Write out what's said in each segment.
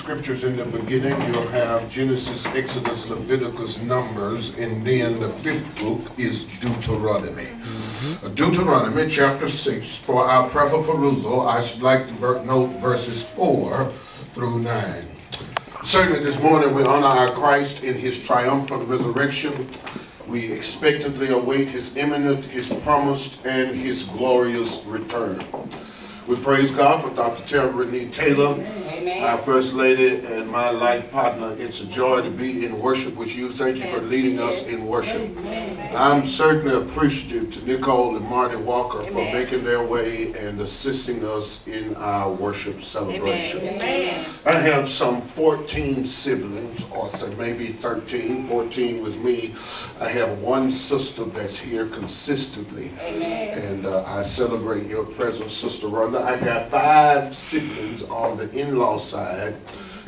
scriptures in the beginning. You'll have Genesis, Exodus, Leviticus, Numbers, and then the fifth book is Deuteronomy. Deuteronomy chapter 6. For our prefer perusal, I should like to note verses 4 through 9. Certainly this morning we honor our Christ in his triumphant resurrection. We expectantly await his imminent, his promised, and his glorious return. We praise God for Dr. Terry Renee Taylor, Amen. Our First Lady and my life partner. It's a joy to be in worship with you. Thank you for leading us in worship. Amen. I'm certainly appreciative to Nicole and Marty Walker for making their way and assisting us in our worship celebration. Amen. I have some 14 siblings, or say maybe 13, 14 with me. I have one sister that's here consistently. Amen. And I celebrate your presence, Sister Rhonda. I got 5 siblings on the in-law side,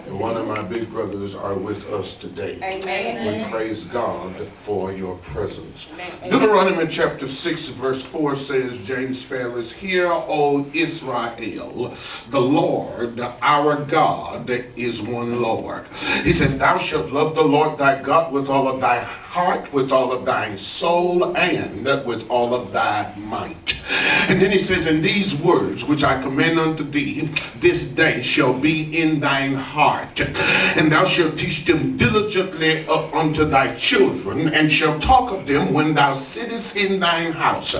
and one of my big brothers are with us today. Amen. We praise God for your presence. Amen. Deuteronomy chapter 6 verse 4 says, James Ferris, "Hear, O Israel, the Lord our God is one Lord." He says, "Thou shalt love the Lord thy God with all of thy heart, with all of thine soul, and with all of thy might." And then he says, "And these words which I command unto thee this day shall be in thine heart, and thou shalt teach them diligently unto thy children, and shalt talk of them when thou sittest in thine house,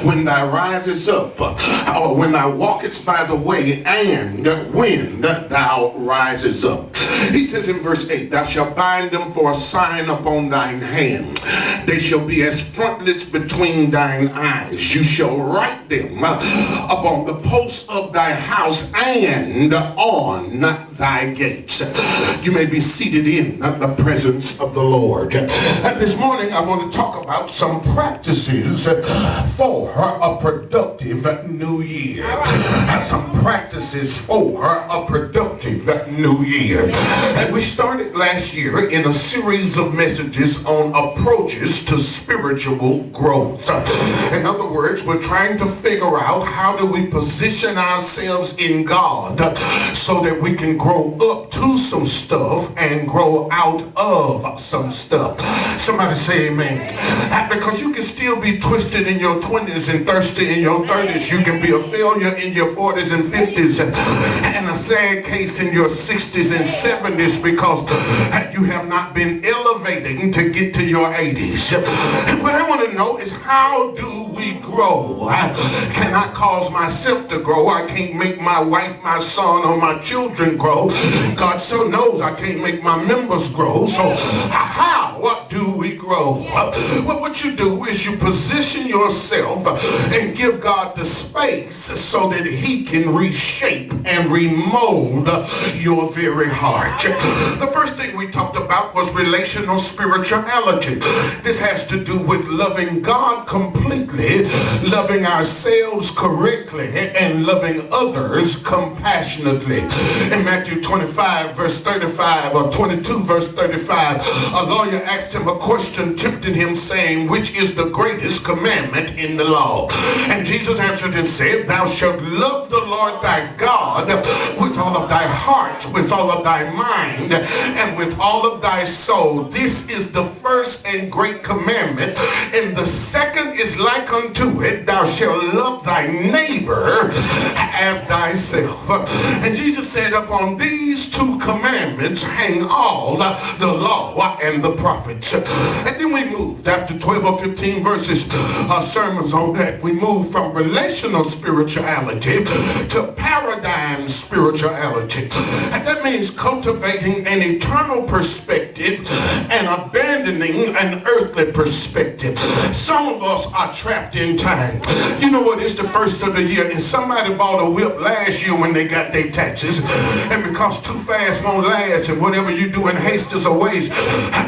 when thou risest up, or when thou walkest by the way, and when thou risest up." He says in verse 8, "Thou shalt bind them for a sign upon thine hand. They shall be as frontlets between thine eyes. You shall write them upon the posts of thy house and on thy gates." You may be seated in the presence of the Lord. And this morning I want to talk about some practices for a productive new year. Some practices for a productive new year. And we started last year in a series of messages on approaches to spiritual growth. In other words, we're trying to figure out how do we position ourselves in God so that we can grow up to some stuff and grow out of some stuff. Somebody say amen. Because you can still be twisted in your 20s and thirsty in your 30s. You can be a failure in your 40s and 50s and a sad case in your 60s and 70s because you have not been elevating to get to your 80s. And what I want to know is, how do we grow? I cannot cause myself to grow. I can't make my wife, my son, or my children grow. God so knows I can't make my members grow. So how do we grow? Well, what you do is you position yourself and give God the space so that he can reshape and remold your very heart. The first thing we talked about was relational spirituality. This has to do with loving God completely, loving ourselves correctly, and loving others compassionately. In Matthew 25 verse 35 or 22 verse 35, a lawyer asked him a question, tempting him, saying, "Which is the greatest commandment in the law?" And Jesus answered and said, "Thou shalt love the Lord thy God with all of thy heart, with all of thy mind, and with all of thy soul. This is the first and great commandment, and the second is like unto it, thou shalt love thy neighbor as thyself." And Jesus said, "Upon these 2 commandments hang all the law and the prophets." And then we moved, after 12 or 15 verses, sermons on that, we moved from relational spirituality to paradigm spirituality. And that means cultivating an eternal perspective and abandoning an earthly perspective. Some of us are trapped in time. You know what? It's the first of the year, and somebody bought a whip last year when they got their taxes, and because too fast won't last, and whatever you do in haste is a waste,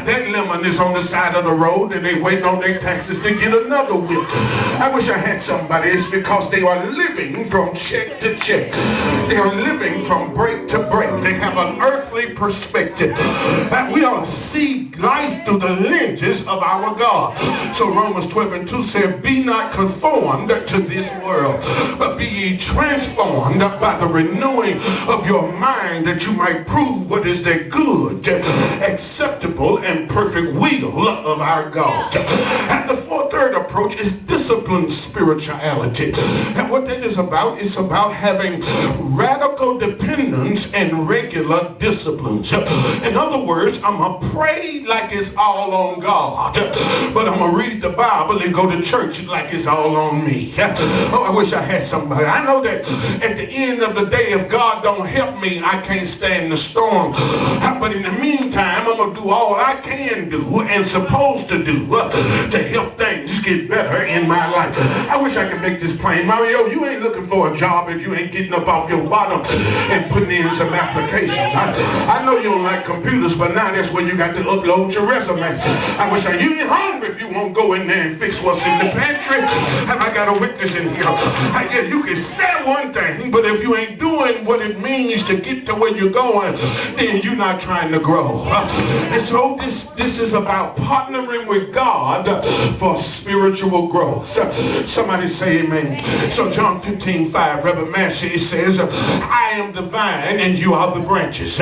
that lemon is on the side of the road, and they wait on their taxes to get another whip. I wish I had somebody. It's because they are living from check to check. They are living from break to break. They have an earthly perspective. We ought to see see life through the lenses of our God. So Romans 12:2 said, be not conformed to this world, but be ye transformed by the renewing of your mind, that you might prove what is the good, acceptable, and perfect will of our God. And the third approach is disciplined spirituality. And what that is about, it's about having radical dependence and regular disciplines. In other words, I'm going to pray like it's all on God, but I'm going to read the Bible and go to church like it's all on me. Oh, I wish I had somebody. I know that at the end of the day, if God don't help me, I can't stand the storm. But in the meantime, I'm going to do all I can do and supposed to do to help things get better in my life. I wish I could make this plain. Mario, you ain't looking for a job if you ain't getting up off your bottom and putting in some applications. I know you don't like computers, but now that's where you got to upload your resume. I wish you ain't hungry if you won't go in there and fix what's in the pantry. Have I got a witness in here? Yeah, you can say one thing, but if you ain't doing what it means to get to where you're going, then you're not trying to grow. And so this is about partnering with God for spiritual growth. Somebody say amen. So John 15:5, Reverend Massey, it says, I am the vine and you are the branches.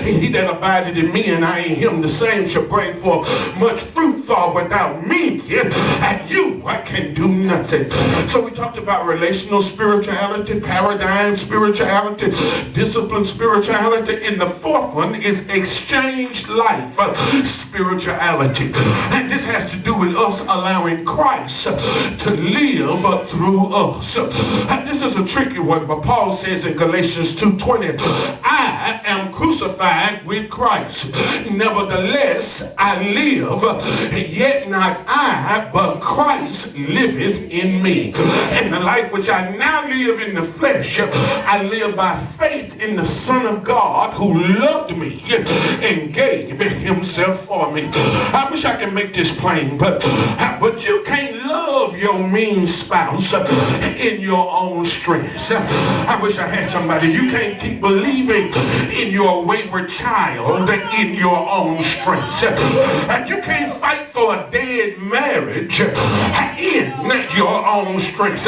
He that abideth in me and I in him, the same shall bring forth much fruit, for without me and you I can do nothing. So we talked about relational spirituality, paradigm spirituality, discipline spirituality, and the fourth one is exchange life spirituality. And this has to do with us allowing Christ to live through us. And this is a tricky one, but Paul says in Galatians 2:20, I am crucified with Christ. Nevertheless, I live, yet not I, but Christ liveth in me. And the life which I now live in the flesh, I live by faith in the Son of God who loved me and gave himself for me. I wish I could make this plain, but you can't love your mean spouse in your own strength. I wish I had somebody. You can't keep believing in your wayward child in your own strength. You can't fight for a dead marriage in your own strength.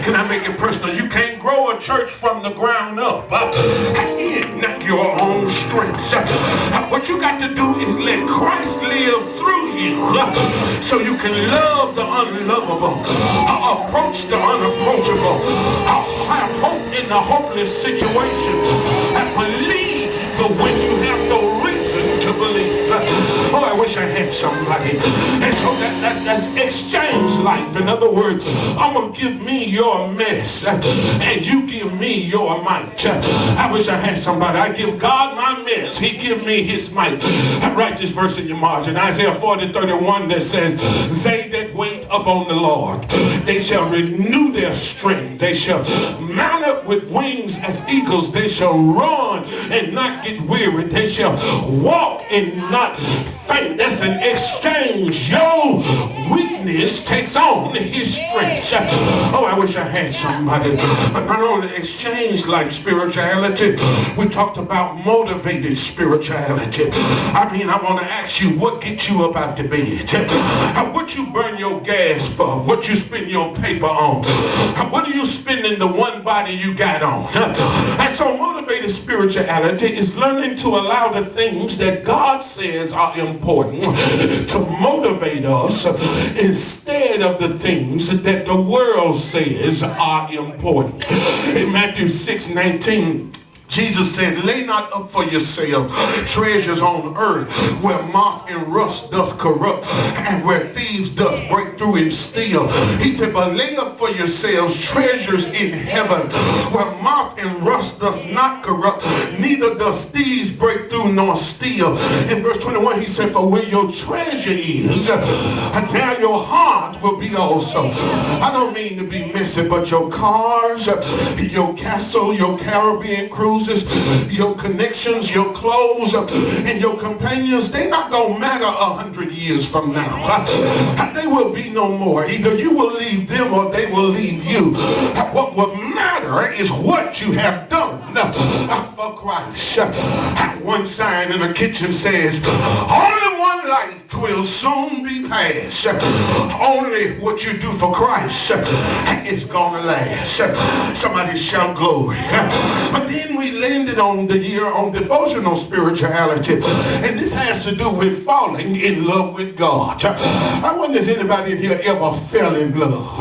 Can I make it personal? You can't grow a church from the ground up in your own strength. What you got to do is let Christ live through you so you can love the unlovable, approach the unapproachable, have hope in the hopeless situation, and believe when you have no reason to believe. Oh, I wish I had somebody. And so that's exchange life. In other words, I'm going to give me your mess and you give me your might. I wish I had somebody. I give God my mess. He give me his might. I write this verse in your margin. Isaiah 40:31 that says, they that wait upon the Lord, they shall renew their strength. They shall mount up with wings as eagles. They shall run and not get weary. They shall walk and not faint. That's an exchange. Your weakness takes on his strength. Oh, I wish I had somebody. But not only exchange like spirituality, we talked about motivated spirituality. I mean, I want to ask you, what gets you up out the bed? What you burn your gas for? What you spend your paper on? What are you spending the one body you got on? And so motivated spirituality is learning to allow the things that God says are important to motivate us instead of the things that the world says are important. In Matthew 6:19, Jesus said, lay not up for yourself treasures on earth where moth and rust doth corrupt and where thieves doth break through and steal. He said, but lay up for yourselves treasures in heaven where moth and rust doth not corrupt, neither doth thieves break through nor steal. In verse 21 he said, for where your treasure is, there your heart will be also. I don't mean to be messy, but your cars, your castle, your Caribbean cruise, your connections, your clothes, and your companions, they're not going to matter 100 years from now. They will be no more. Either you will leave them or they will leave you. What will matter is what you have done for Christ. One sign in the kitchen says, only one life will soon be past. Only what you do for Christ is gonna last. Somebody shout glory. But then we landed on the year on devotional spirituality, and this has to do with falling in love with God. I wonder if anybody in here ever fell in love.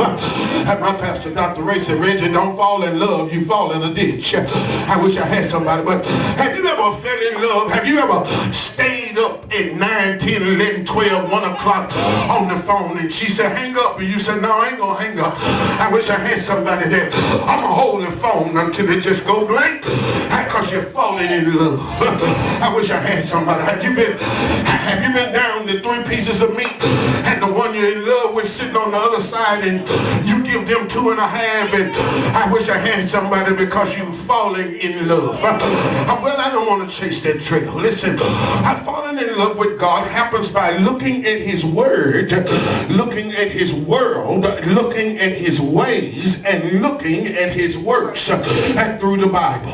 My pastor, Dr. Ray, said, Reggie, don't fall in love, you fall in a ditch. I wish I had somebody, but have you ever fell in love? Have you ever stayed up at 9, 10, 11, 12, 1 o'clock on the phone, and she said, hang up, and you said, no, I ain't gonna hang up. I wish I had somebody there. I'm gonna hold the phone until it just go blank, because you're falling in love. I wish I had somebody. Have you been down to 3 pieces of meat, and the one you're in love with sitting on the other side, and you give them 2 and a half, and I wish I had somebody because you're falling in love. Well, I don't want to chase that trail. Listen, falling in love with God happens by looking at his word, looking at his world, looking at his ways, and looking at his works through the Bible.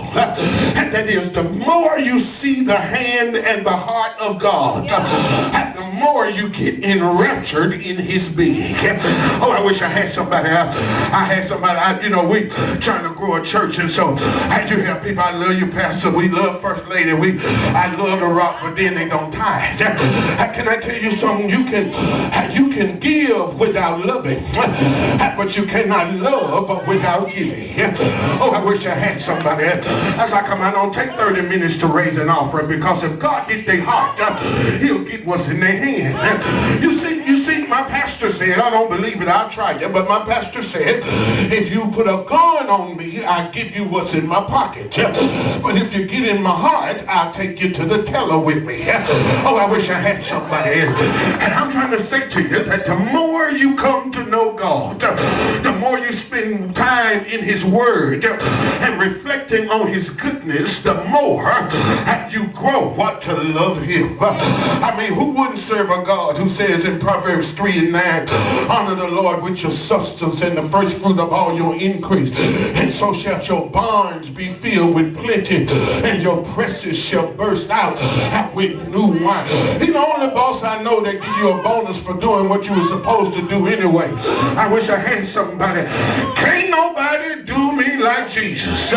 And that is, the more you see the hand and the heart of God, the more you get enraptured in his being. Oh, I wish I had somebody. I had somebody. We trying to grow a church, and so I do have people. I love you, Pastor. We love First Lady. I love the rock, but then they don't tithe. Can I tell you something? You can give without loving, but you cannot love without giving. Oh, I wish I had somebody. As I come out, don't take 30 minutes to raise an offering, because if God get their heart, he'll get what's in their hand. You see, my pastor said, I don't believe it, I'll try it, but my pastor said, if you put a gun on me, I'll give you what's in my pocket. But if you get in my heart, I'll take you to the teller with me. Oh, I wish I had somebody. And I'm trying to say to you that the more you come to know God, the more you spend time in his word and reflecting on his goodness, the more you grow to love him. I mean, who wouldn't serve a God who says in Proverbs 3 and 9, honor the Lord with your substance and the first fruit of all your increase, and so shall your barns be filled with plenty, and your presses shall burst out with new wine. He's the only boss I know that give you a bonus for doing what you were supposed to do anyway. I wish I had somebody. Can't nobody do me like Jesus.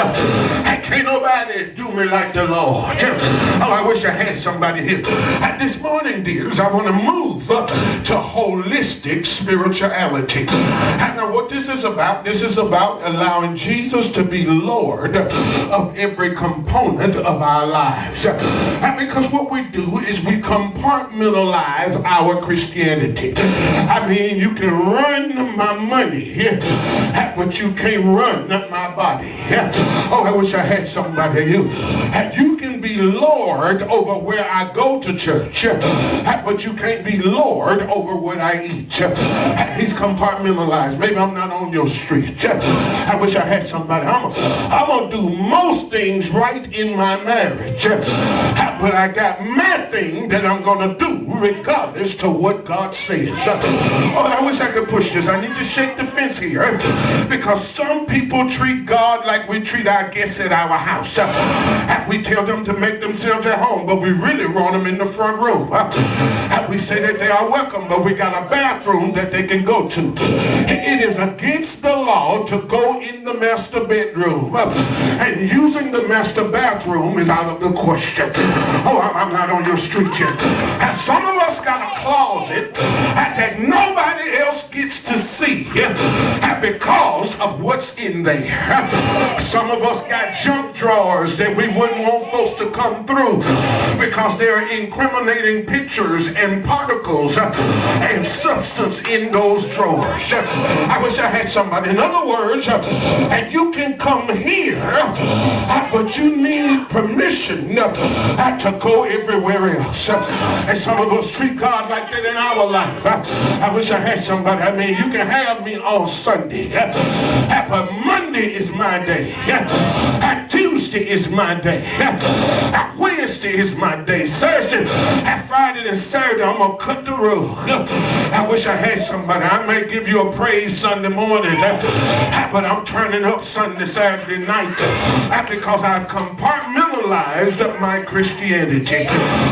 Can't nobody do me like the Lord. Oh, I wish I had somebody here. This morning, dears, I want to move to holistic spirituality. And now what this is about allowing Jesus to be Lord of every component of our lives. And because what we do is we compartmentalize our Christianity. I mean, you can run my money, but you can't run my body. Oh, I wish I had somebody here. You can be Lord over where I go to church, but you can't be Lord over what I eat. He's compartmentalized. Maybe I'm not on your street. I wish I had somebody. I'm going to do most things right in my marriage, but I got my thing that I'm going to do regardless to what God says. Oh, I wish I could push this. I need to shake the fence here, because some people treat God like we treat our guests at our house. We tell them to make themselves at home, but we really want them in the front room. We say that they are welcome, but we got a bathroom that they can go to. It is against the law to go in the master bedroom, and using the master bathroom is out of the question. Oh, I'm not on your street yet. And some of us got a closet that nobody else gets to see because of what's in there. Some of us got junk drawers that we wouldn't want folks to come through because there are incriminating pictures and particles and substance in those drawers. I wish I had somebody. In other words, and you can come here, but you need permission to go everywhere else. And some of us treat God like that in our life. I wish I had somebody. I mean, you can have me on Sunday, but Monday is my day. Tuesday is my day. Wednesday is my day. Thursday, Friday and Saturday, I'm going to cut the rug. I wish I had somebody. I may give you a praise Sunday morning, but I'm turning up Sunday, Saturday night because I compartmentalize cannibalized my Christianity.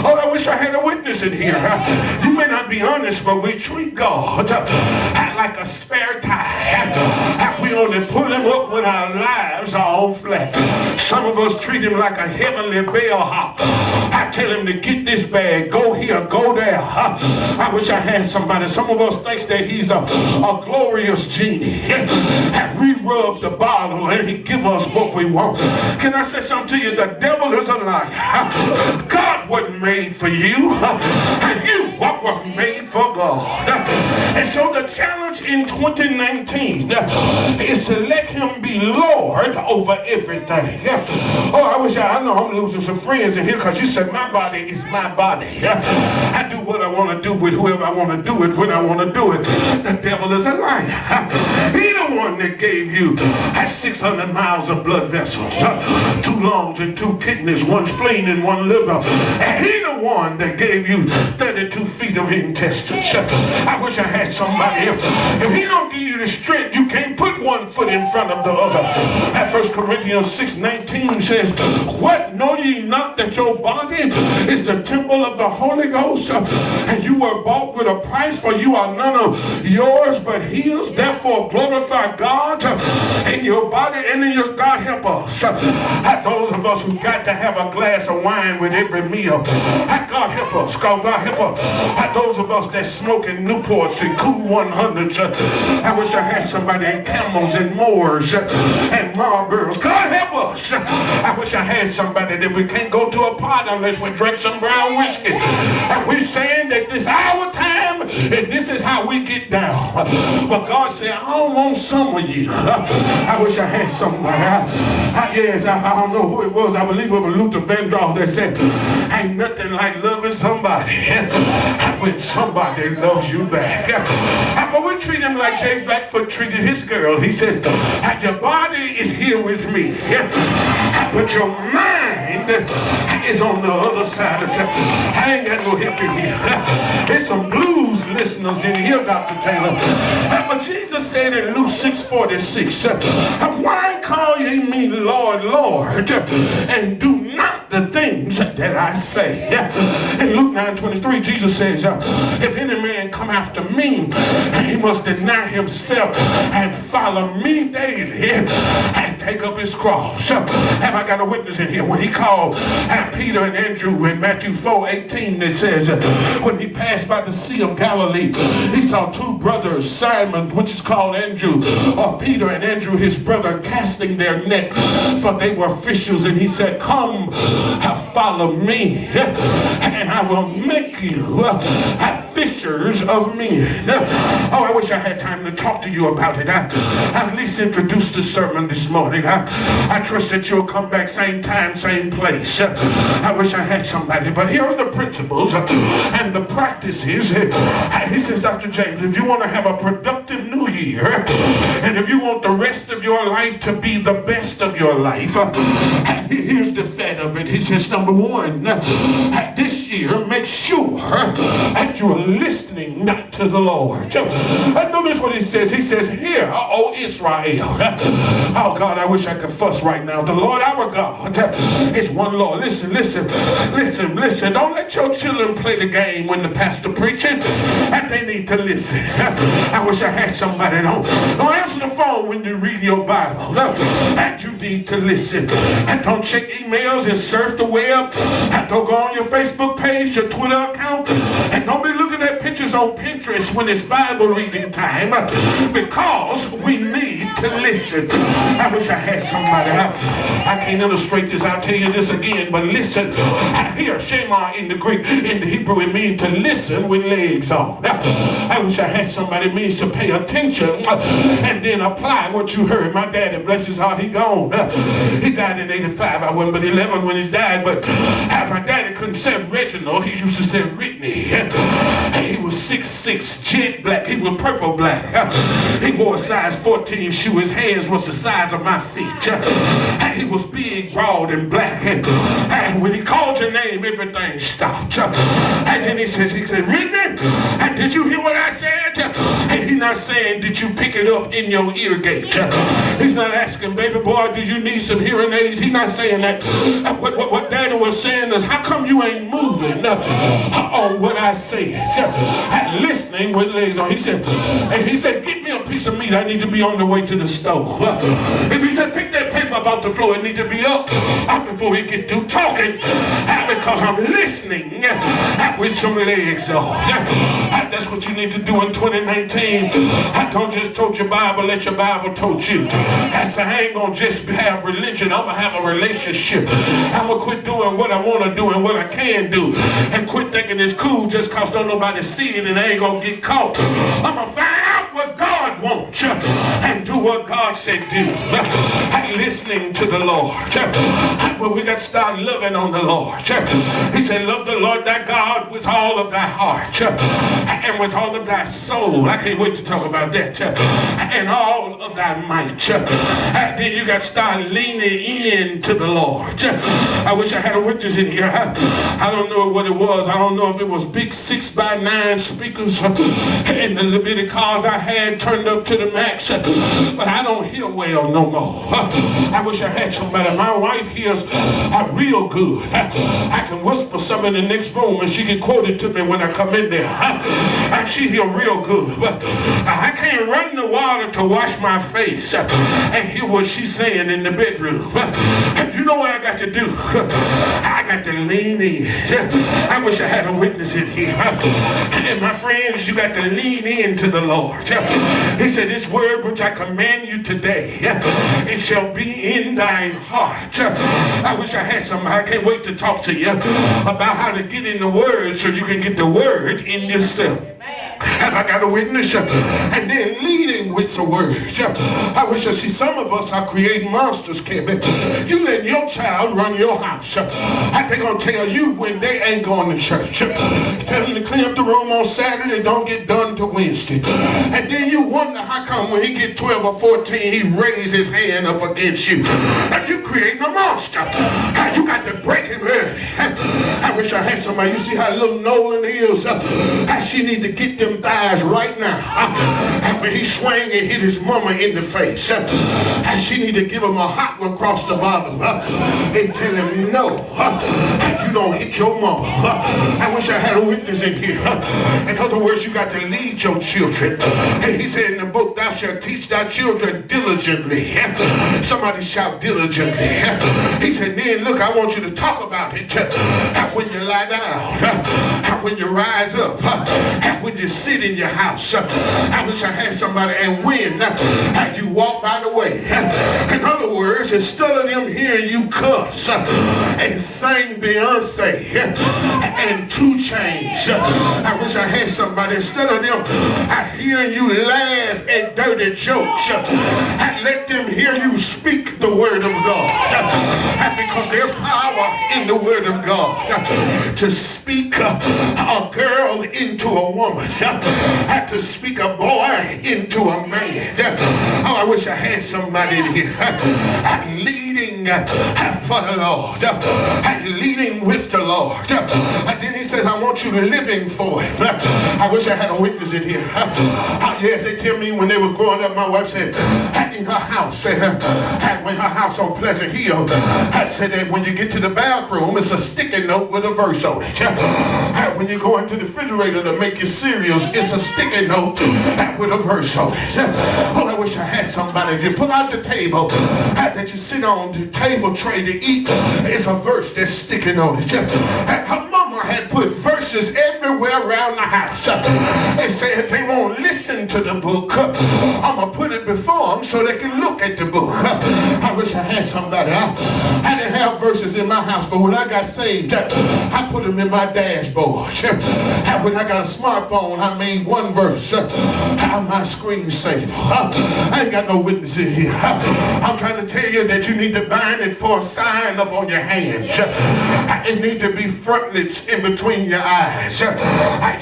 Oh, I wish I had a witness in here. You may not be honest, but we treat God like a spare tire. We only pull him up when our lives are all flat. Some of us treat him like a heavenly bellhop. I tell him to get this bag, go here, go there. I wish I had somebody. Some of us think that he's a glorious genie. We rub the bottle and he give us what we want. Can I say something to you? The devil is a liar. God wasn't made for you. And you were made for God. And so the challenge in 2019 is to let him be Lord over everything. Oh, I wish I know I'm losing some friends in here because you said my body is my body. I do what I want to do with whoever I want to do it when I want to do it. The devil is a liar. He the one that gave you 600 miles of blood vessels, 2 lungs and 2 kidneys, 1 spleen and 1 liver. And he the one that gave you 32 feet of intestines. I wish I had somebody else. If he don't give you the strength, you can't put 1 foot in front of the other. At 1 Corinthians 6:19 says, what, know ye not that your body is the temple of the Holy Ghost, and you were bought with a price, for you are none of yours but his. Therefore glorify God in your body and in your God. Help us. Those of us who got to have a glass of wine with every meal. God help us. God help us. Those of us that smoking Newports and Cool 100s. I wish I had somebody in Camels and Moors and Marlboros. God help us. I wish I had somebody that we can't go to a party unless we drink some brown whiskey. And we're saying that this our time and this is how we get down. But God said, I don't want some of you. I wish I had somebody. I don't know who it was. I believe it was Luther Vandross that said, ain't nothing like loving somebody when somebody loves you back. But we treat him like Jay Blackfoot treated his girl. He says, your body is here with me, but your mind is on the other side of town. I ain't got no help in here. There's some blues listeners in here, Dr. Taylor. But Jesus said in Luke 6:46, why call ye me Lord, Lord, and do not the things that I say? In Luke 9:23, Jesus says, if any man come after me, he must deny himself and follow me daily and take up his cross. Have I got a witness in here? When he called Peter and Andrew in Matthew 4:18, it says, when he passed by the Sea of Galilee, he saw 2 brothers, Simon, which is called Andrew, or Peter and Andrew, his brother, casting their net, for they were fishers. And he said, come, follow me, and I will make you fishers of men. Oh, I wish I had time to talk to you about it. I at least introduced the sermon this morning. I trust that you'll come back same time, same place. I wish I had somebody. But here are the principles and the practices. He says, Dr. James, if you want to have a productive new year, and if you want the rest of your life to be the best of your life, here's the fat of it. He says, number 1, this year, make sure that you're listening not to the Lord. I notice what he says. He says, hear, O Israel. Oh God, I wish I could fuss right now. The Lord our God is one Lord. Listen. Don't let your children play the game when the pastor preaching. And they need to listen. I wish I had somebody. Don't answer the phone when you read your Bible. And you need to listen. And don't check emails and surf the web. And don't go on your Facebook page, your Twitter account. And don't be looking at pictures on Pinterest when it's Bible reading time, because we need to listen. I wish I had somebody. I can't illustrate this. I'll tell you this again, but listen. Here, Shema in the Greek, in the Hebrew, it means to listen with legs on. I wish I had somebody. It means to pay attention and then apply what you heard. My daddy, bless his heart, he gone. He died in 85. I wasn't but 11 when he died, but my daddy couldn't say Reginald. He used to say Whitney. He was 6'6", jet black. He was purple black. He wore a size 14 shoe. His hands was the size of my feet. He was big, broad, and black. And when he called your name, everything stopped. And then he said, Whitney, did you hear what I said? And he's not saying, did you pick pick it up in your ear gate. He's not asking, baby boy, do you need some hearing aids? He's not saying that. What daddy was saying is, how come you ain't moving on what I said? Listening with legs on. He said, get me a piece of meat. I need to be on the way to the stove. If he said, pick that paper about the floor, it need to be up before he get through talking. Because I'm listening with some legs on. That's what you need to do in 2019. Don't just tote your Bible, let your Bible tote you. I ain't gonna just have religion, I'm gonna have a relationship. I'm gonna quit doing what I want to do and what I can do, and quit thinking it's cool just cause don't nobody see it and I ain't gonna get caught. I'm gonna find out what God wants and do what God said do. Listening to the Lord. But we got to start loving on the Lord. He said, love the Lord thy God with all of thy heart and with all of thy soul. I can't wait to talk about that. And all of thy might. Then you got to start leaning in to the Lord. I wish I had a witness in here. I don't know what it was. I don't know if it was big 6x9 speakers in the Leviticus I had turned up to the max. But I don't hear well no more. I wish I had somebody. My wife hears real good. I can whisper something in the next room and she can quote it to me when I come in there. And she hear real good. But I can't run the water to wash my face and hear what she's saying in the bedroom. You know what I got to do? I got to lean in. I wish I had a witness in here. And my friends, you got to lean into the Lord. He said, this word which I command you today, it shall be in thine heart. I wish I had somebody. I can't wait to talk to you about how to get in the word so you can get the word in yourself. Have I got a witness? And then leading with the word. I wish I see some of us are creating monsters, Kevin. You let your child run your house. They're going to tell you when they ain't going to church. Tell them to clean up the room on Saturday, don't get done till Wednesday. And then you wonder how come when he get 12 or 14, he raise his hand up against you. And you creating a monster. You got to break him early. I wish I had somebody. You see how little Nolan is? She need to get them thighs right now. And when he swing and hit his mama in the face, and she need to give him a hot one across the bottom and tell him no, you don't hit your mama. I wish I had a witness in here. In other words, you got to lead your children. And he said in the book, thou shalt teach thy children diligently. Somebody shout diligently. He said, then look, I want you to talk about it when you lie down, when you rise up, when you sit in your house. I wish I had somebody. And when you walk by the way. In other words, instead of them hearing you cuss and sing Beyonce and 2 Chainz, I wish I had somebody. Instead of them hearing you laugh at dirty jokes, let them hear you speak the word of God. Because there's power in the word of God to speak a girl into a woman, to speak a boy into a man. Oh, I wish I had somebody in here leading for the Lord, leading with the Lord. And then he says, I want you living for it. I wish I had a witness in here. Yes, they tell me when they was growing up, my wife said, in her house, when her house on Pleasant Hill, I said that when you get to the bathroom, it's a sticky note with a verse on it. When you go into the refrigerator to make your cereals, it's a sticky note with a verse on it. Oh, I wish I had somebody. If you pull out the table that you sit on the table tray to eat, it's a verse that's sticking on it. Her mama had put verses everywhere around the house. They said they won't listen to the book, I'm going to put it before them so they can look at the book. I wish I had somebody. I didn't have verses in my house, but when I got saved, I put them in my dashboard. When I got a smartphone, I made one verse my screensaver. I ain't got no witness in here. I'm trying to tell you that you need to bind it for a sign up on your hand. It need to be frontlets in between your eyes. eyes.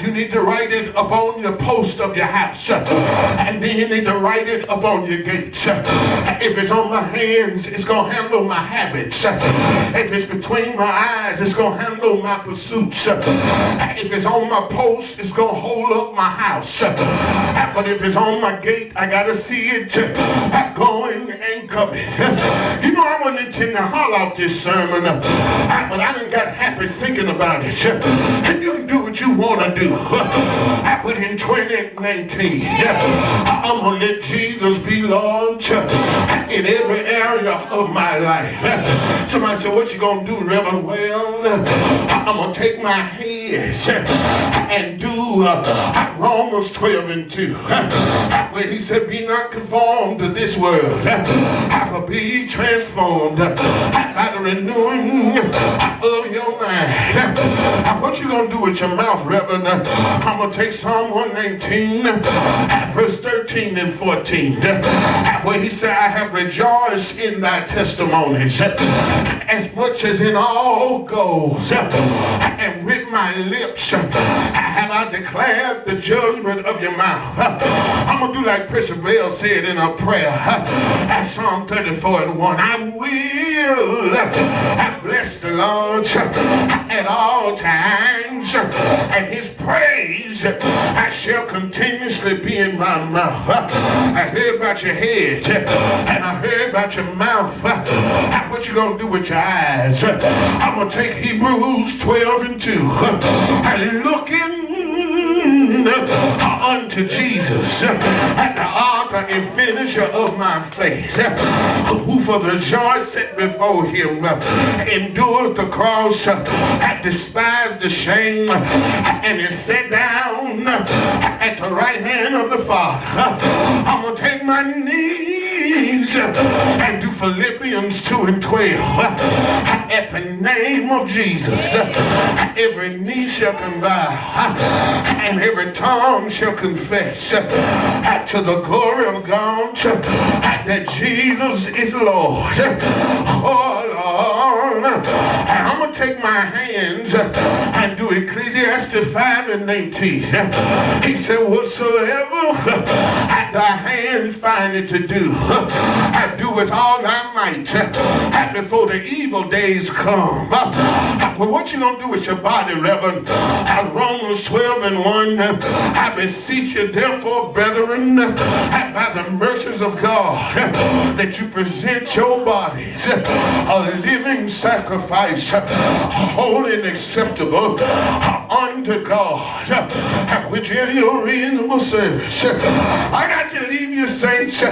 You need to write it upon your post of your house. And then you need to write it upon your gates. If it's on my hands, it's going to handle my habits. If it's between my eyes, it's going to handle my pursuits. If it's on my post, it's going to hold up my house. But if it's on my gate, I got to see it going and coming. You know, I wasn't intending to haul off this sermon, but I done got happy thinking about it. And you can do what you want to do. But in 2019, I'm going to let Jesus be Lord in every area of my life. Somebody said, what you going to do, Reverend? Well, I'm going to take my head and do Romans 12 and 2. Where he said, be not conformed to this world, but be transformed by the renewing of your mind. What you going to do with your mouth, Reverend? I'm going to take Psalm 119, verse 13 and 14, where he said, I have rejoiced in thy testimonies as much as in all goals, and with my lips have I declared the judgment of your mouth. I'm going to do like Bishop Bell said in a prayer, Psalm 34 and 1, I will bless the Lord at all times, and his praise I shall continuously be in my mouth. I heard about your head, and I heard about your mouth. What you gonna do with your eyes? I'm gonna take Hebrews 12 and 2, and looking unto Jesus, the author and finisher of my faith, who for the joy set before him endured the cross, despised the shame, and is set down at the right hand of the Father. I'm going to take my knees and do Philippians 2 and 12. At the name of Jesus, every knee shall bow, and every tongue shall confess to the glory of God that Jesus is Lord. Oh Lord, and I'm going to take my hands and do Ecclesiastes 5 and 19. He said, whatsoever thy hands find it to do, do with all thy might before the evil days come. Well, what you going to do with your body, Reverend? Romans 12 and 1, I beseech you therefore, brethren, by the mercies of God, that you present your bodies a living sacrifice, holy and acceptable unto God, which is your reasonable service. I got to leave you, saints.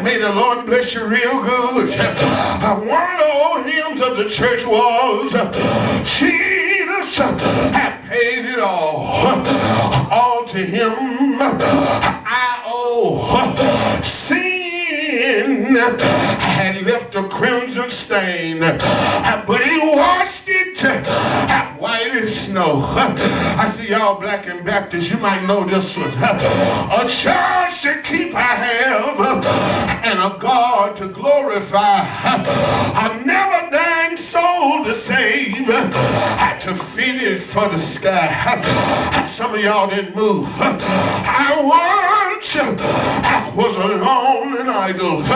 May the Lord bless you real good. One of the old hymns of the church was, Jesus hath paid it all to him I owe. Sin had left a crimson stain, but he washed it white as snow. I see y'all black and Baptist, you might know this one. A church to keep I have, and a God to glorify. A never dying soul to save, to fit it for the sky. Some of y'all didn't move. I was alone and idle. I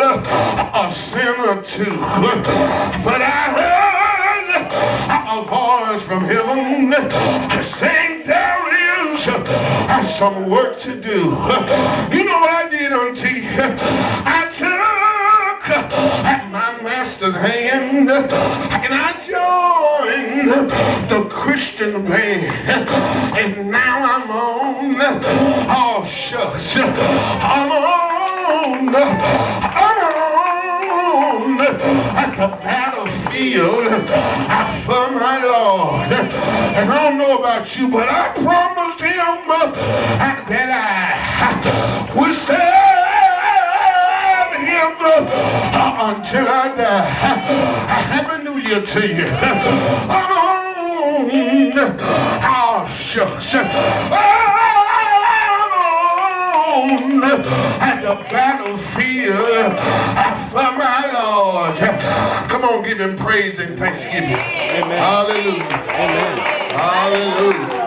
was a sinner too, but I heard a voice from heaven saying there is some work to do. You know what I did, Auntie? I took my master's hand and I joined the Christian band, and now I'm on, oh shucks, I'm on at the battlefield for my Lord. And I don't know about you, but I promised him that I would serve him until I die. Happy New Year to you. Oh shucks. At the battlefield for my Lord. Lord. Come on, give him praise and thanksgiving. Amen. Hallelujah. Amen. Hallelujah.